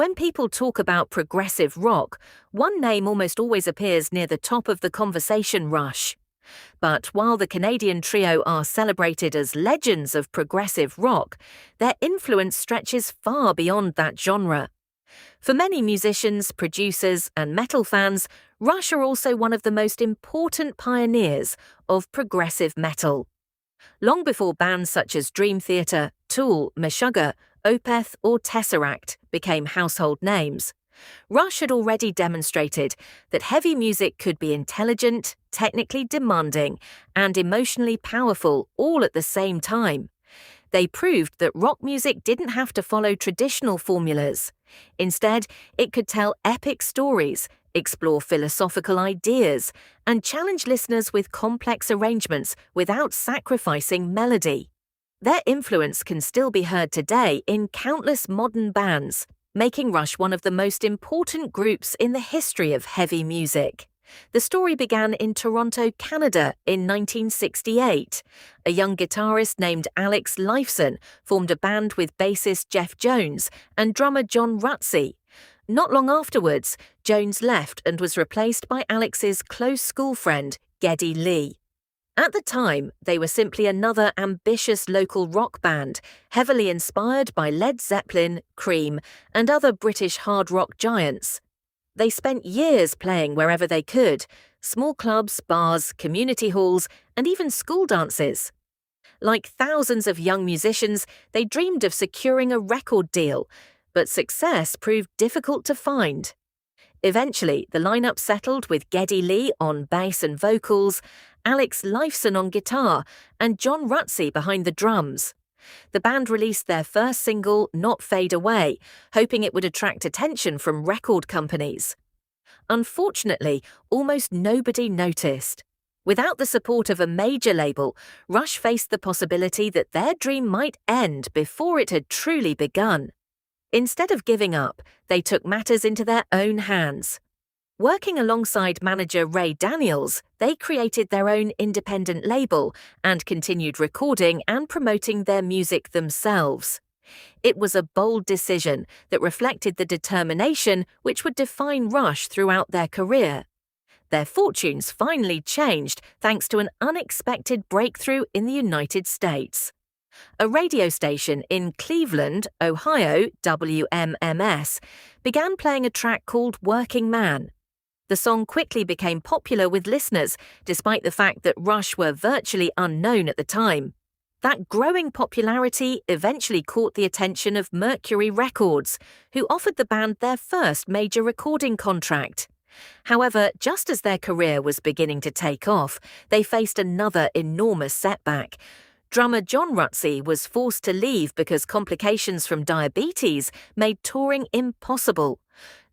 When people talk about progressive rock, one name almost always appears near the top of the conversation: Rush. But while the Canadian trio are celebrated as legends of progressive rock, their influence stretches far beyond that genre. For many musicians, producers, and metal fans, Rush are also one of the most important pioneers of progressive metal. Long before bands such as Dream Theater, Tool, Meshuggah, Opeth, or Tesseract became household names, Rush had already demonstrated that heavy music could be intelligent, technically demanding, and emotionally powerful all at the same time. They proved that rock music didn't have to follow traditional formulas. Instead, it could tell epic stories, explore philosophical ideas, and challenge listeners with complex arrangements without sacrificing melody. Their influence can still be heard today in countless modern bands, making Rush one of the most important groups in the history of heavy music. The story began in Toronto, Canada in 1968. A young guitarist named AlexLifeson formed a band with bassist Jeff Jones and drummer John Rutsey. Not long afterwards, Jones left and was replaced by Alex's close school friend, GeddyLee. At the time, they were simply another ambitious local rock band, heavily inspired by Led Zeppelin, Cream, and other British hard rock giants. They spent years playing wherever they could: small clubs, bars, community halls, and even school dances. Like thousands of young musicians, they dreamed of securing a record deal, but success proved difficult to find. Eventually, the lineup settled with GeddyLee on bass and vocals, AlexLifeson on guitar, and John Rutsey behind the drums. The band released their first single, Not Fade Away, hoping it would attract attention from record companies. Unfortunately, almost nobody noticed. Without the support of a major label, Rush faced the possibility that their dream might end before it had truly begun. Instead of giving up, they took matters into their own hands. Working alongside manager Ray Daniels, they created their own independent label and continued recording and promoting their music themselves. It was a bold decision that reflected the determination which would define Rush throughout their career. Their fortunes finally changed thanks to an unexpected breakthrough in the United States. A radio station in Cleveland, Ohio, WMMS, began playing a track called Working Man. The song quickly became popular with listeners, despite the fact that Rush were virtually unknown at the time. That growing popularity eventually caught the attention of Mercury Records, who offered the band their first major recording contract. However, just as their career was beginning to take off, they faced another enormous setback. Drummer John Rutsey was forced to leave because complications from diabetes made touring impossible.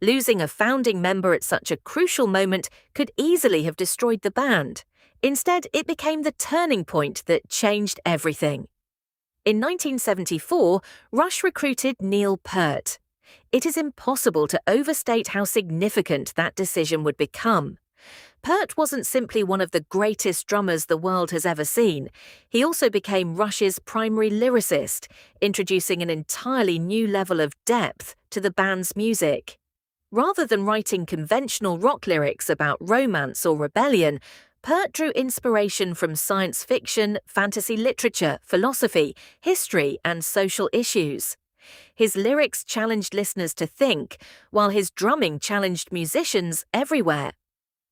Losing a founding member at such a crucial moment could easily have destroyed the band. Instead, it became the turning point that changed everything. In 1974, Rush recruited Neil Peart. It is impossible to overstate how significant that decision would become. Peart wasn't simply one of the greatest drummers the world has ever seen. He also became Rush's primary lyricist, introducing an entirely new level of depth to the band's music. Rather than writing conventional rock lyrics about romance or rebellion, Peart drew inspiration from science fiction, fantasy literature, philosophy, history, and social issues. His lyrics challenged listeners to think, while his drumming challenged musicians everywhere.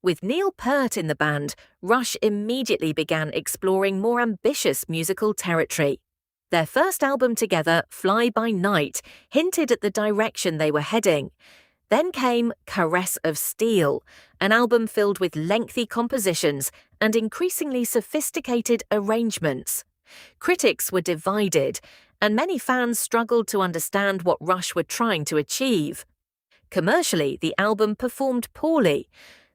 With Neil Peart in the band, Rush immediately began exploring more ambitious musical territory. Their first album together, Fly By Night, hinted at the direction they were heading. Then came Caress of Steel, an album filled with lengthy compositions and increasingly sophisticated arrangements. Critics were divided, and many fans struggled to understand what Rush were trying to achieve. Commercially, the album performed poorly.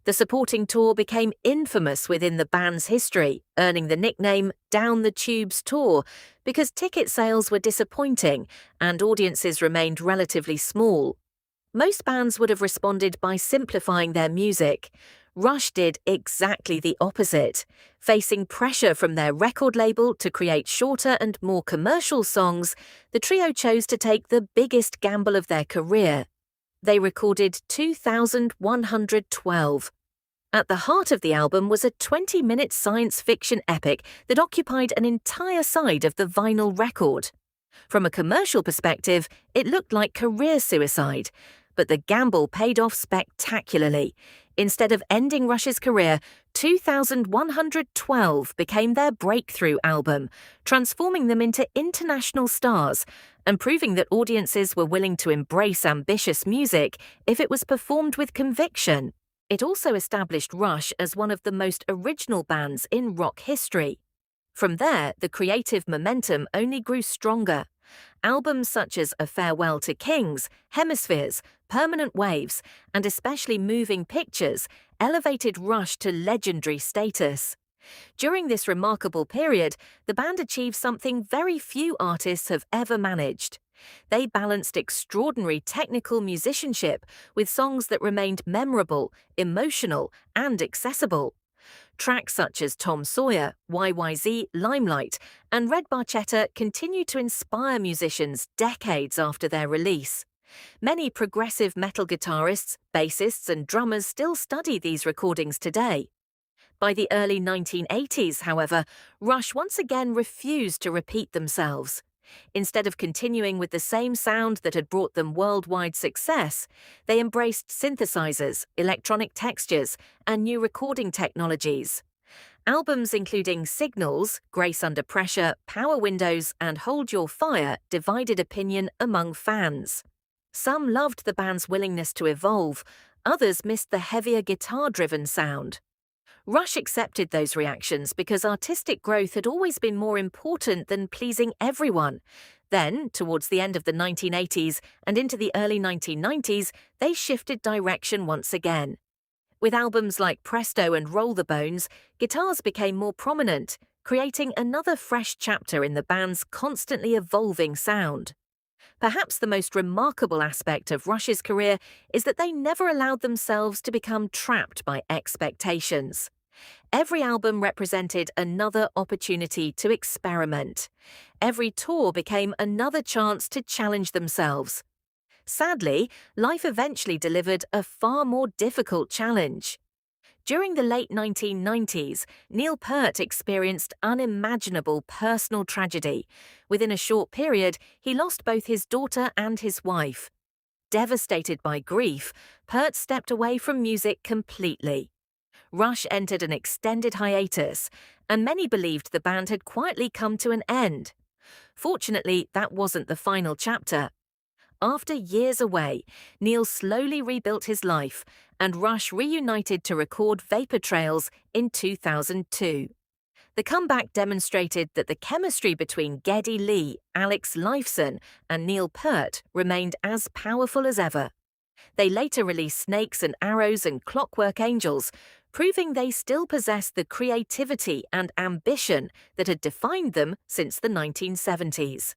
The supporting tour became infamous within the band's history, earning the nickname Down the Tubes Tour because ticket sales were disappointing and audiences remained relatively small. Most bands would have responded by simplifying their music. Rush did exactly the opposite. Facing pressure from their record label to create shorter and more commercial songs, the trio chose to take the biggest gamble of their career. They recorded 2,112. At the heart of the album was a 20-minute science fiction epic that occupied an entire side of the vinyl record. From a commercial perspective, it looked like career suicide, but the gamble paid off spectacularly. Instead of ending Rush's career, 2,112 became their breakthrough album, transforming them into international stars and proving that audiences were willing to embrace ambitious music if it was performed with conviction. It also established Rush as one of the most original bands in rock history. From there, the creative momentum only grew stronger. Albums such as A Farewell to Kings, Hemispheres, Permanent Waves, and especially Moving Pictures elevated Rush to legendary status. During this remarkable period, the band achieved something very few artists have ever managed. They balanced extraordinary technical musicianship with songs that remained memorable, emotional, and accessible. Tracks such as Tom Sawyer, YYZ, Limelight, and Red Barchetta continue to inspire musicians decades after their release. Many progressive metal guitarists, bassists, and drummers still study these recordings today. By the early 1980s, however, Rush once again refused to repeat themselves. Instead of continuing with the same sound that had brought them worldwide success, they embraced synthesizers, electronic textures, and new recording technologies. Albums including Signals, Grace Under Pressure, Power Windows, and Hold Your Fire divided opinion among fans. Some loved the band's willingness to evolve, others missed the heavier guitar-driven sound. Rush accepted those reactions because artistic growth had always been more important than pleasing everyone. Then, towards the end of the 1980s and into the early 1990s, they shifted direction once again. With albums like Presto and Roll the Bones, guitars became more prominent, creating another fresh chapter in the band's constantly evolving sound. Perhaps the most remarkable aspect of Rush's career is that they never allowed themselves to become trapped by expectations. Every album represented another opportunity to experiment. Every tour became another chance to challenge themselves. Sadly, life eventually delivered a far more difficult challenge. During the late 1990s, Neil Peart experienced unimaginable personal tragedy. Within a short period, he lost both his daughter and his wife. Devastated by grief, Peart stepped away from music completely. Rush entered an extended hiatus, and many believed the band had quietly come to an end. Fortunately, that wasn't the final chapter. After years away, Neil slowly rebuilt his life, and Rush reunited to record Vapor Trails in 2002. The comeback demonstrated that the chemistry between GeddyLee, AlexLifeson, and Neil Peart remained as powerful as ever. They later released Snakes and Arrows and Clockwork Angels, proving they still possessed the creativity and ambition that had defined them since the 1970s.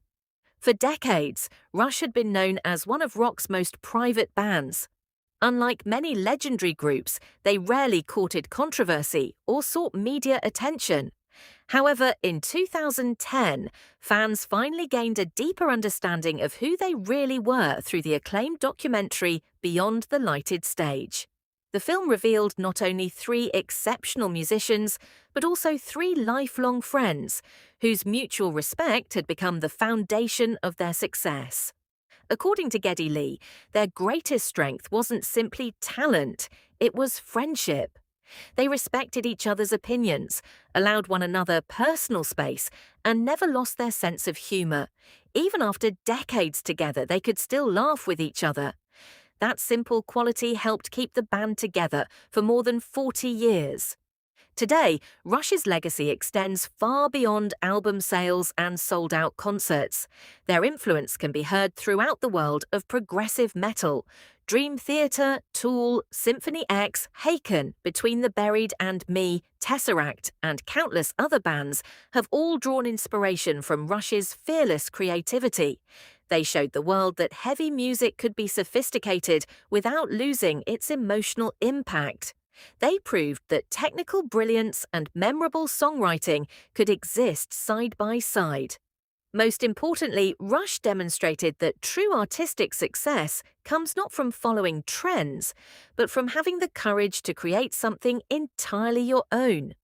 For decades, Rush had been known as one of rock's most private bands. Unlike many legendary groups, they rarely courted controversy or sought media attention. However, in 2010, fans finally gained a deeper understanding of who they really were through the acclaimed documentary Beyond the Lighted Stage. The film revealed not only 3 exceptional musicians, but also 3 lifelong friends, whose mutual respect had become the foundation of their success. According to GeddyLee, their greatest strength wasn't simply talent, it was friendship. They respected each other's opinions, allowed one another personal space, and never lost their sense of humor. Even after decades together, they could still laugh with each other. That simple quality helped keep the band together for more than 40 years. Today, Rush's legacy extends far beyond album sales and sold-out concerts. Their influence can be heard throughout the world of progressive metal. Dream Theater, Tool, Symphony X, Haken, Between the Buried and Me, Tesseract, and countless other bands have all drawn inspiration from Rush's fearless creativity. They showed the world that heavy music could be sophisticated without losing its emotional impact. They proved that technical brilliance and memorable songwriting could exist side by side. Most importantly, Rush demonstrated that true artistic success comes not from following trends, but from having the courage to create something entirely your own.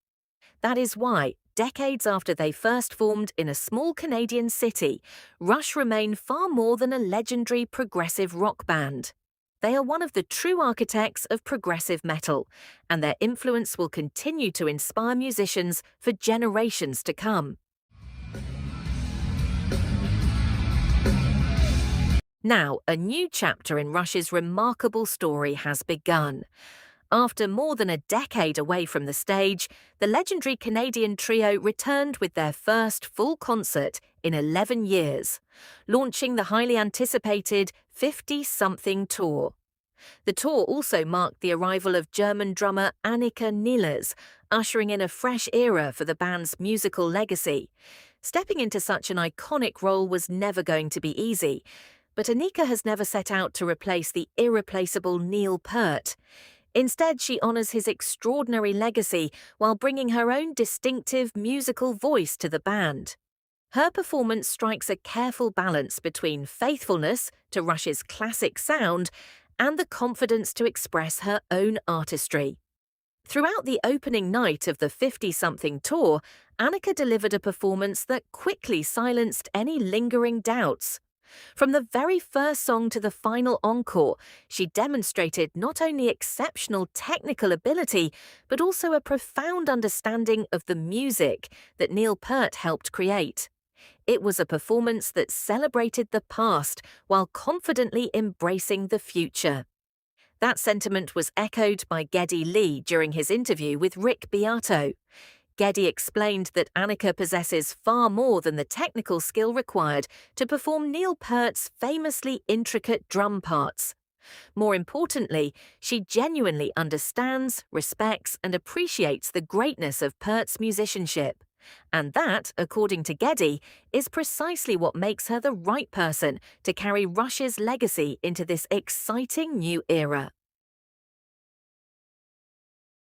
That is why, decades after they first formed in a small Canadian city, Rush remain far more than a legendary progressive rock band. They are one of the true architects of progressive metal, and their influence will continue to inspire musicians for generations to come. Now, a new chapter in Rush's remarkable story has begun. After more than a decade away from the stage, the legendary Canadian trio returned with their first full concert in 11 years, launching the highly anticipated 50-something tour. The tour also marked the arrival of German drummer Anika Nilles, ushering in a fresh era for the band's musical legacy. Stepping into such an iconic role was never going to be easy, but Anika has never set out to replace the irreplaceable Neil Peart. Instead, she honours his extraordinary legacy while bringing her own distinctive musical voice to the band. Her performance strikes a careful balance between faithfulness to Rush's classic sound and the confidence to express her own artistry. Throughout the opening night of the 50-something tour, Anika delivered a performance that quickly silenced any lingering doubts. From the very first song to the final encore, she demonstrated not only exceptional technical ability, but also a profound understanding of the music that Neil Peart helped create. It was a performance that celebrated the past while confidently embracing the future. That sentiment was echoed by GeddyLee during his interview with Rick Beato. Geddy explained that Anika possesses far more than the technical skill required to perform Neil Peart's famously intricate drum parts. More importantly, she genuinely understands, respects, and appreciates the greatness of Peart's musicianship. And that, according to Geddy, is precisely what makes her the right person to carry Rush's legacy into this exciting new era.